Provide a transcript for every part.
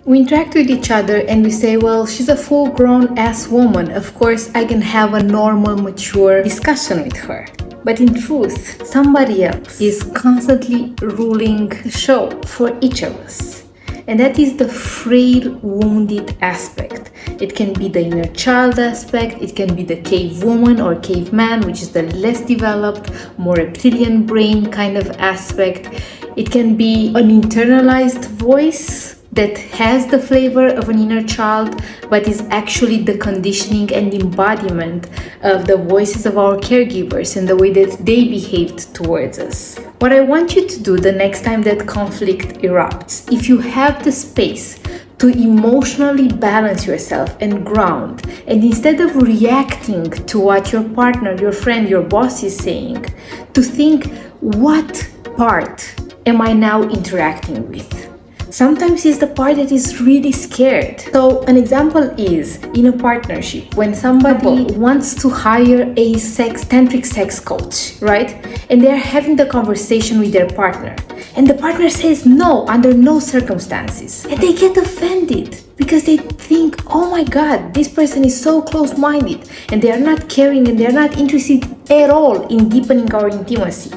We interact with each other and we say, well, she's a full-grown ass woman. Of course, I can have a normal, mature discussion with her. But in truth, somebody else is constantly ruling the show for each of us. And that is the frail, wounded aspect. It can be the inner child aspect, it can be the cave woman or caveman, which is the less developed, more reptilian brain kind of aspect. It can be an internalized voice that has the flavor of an inner child, but is actually the conditioning and embodiment of the voices of our caregivers and the way that they behaved towards us. What I want you to do the next time that conflict erupts, if you have the space to emotionally balance yourself and ground, and instead of reacting to what your partner, your friend, your boss is saying, to think, what part am I now interacting with? Sometimes it's the part that is really scared. So an example is in a partnership when somebody wants to hire a tantric sex coach, right? And they're having the conversation with their partner. And the partner says no, under no circumstances. And they get offended because they think, oh my God, this person is so close-minded. And they are not caring and they are not interested at all in deepening our intimacy.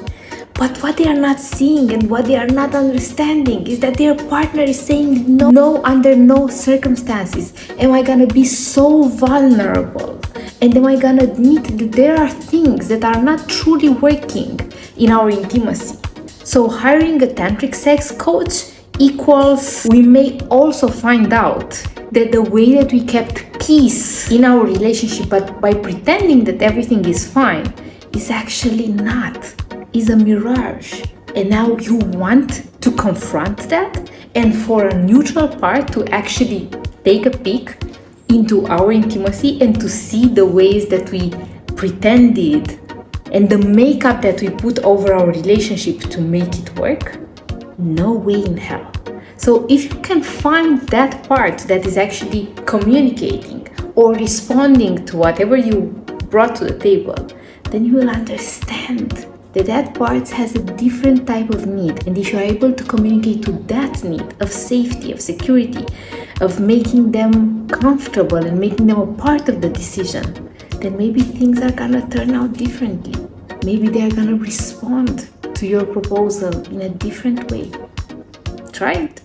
But what they are not seeing and what they are not understanding is that their partner is saying no, under no circumstances. Am I gonna be so vulnerable? And am I gonna admit that there are things that are not truly working in our intimacy? So hiring a tantric sex coach equals, we may also find out that the way that we kept peace in our relationship, but by pretending that everything is fine, is actually not. Is a mirage. And now you want to confront that and for a neutral part to actually take a peek into our intimacy and to see the ways that we pretended and the makeup that we put over our relationship to make it work? No way in hell. So if you can find that part that is actually communicating or responding to whatever you brought to the table, then you will understand that part has a different type of need. And if you are able to communicate to that need of safety, of security, of making them comfortable and making them a part of the decision, then maybe things are gonna turn out differently. Maybe they're gonna respond to your proposal in a different way. Try it.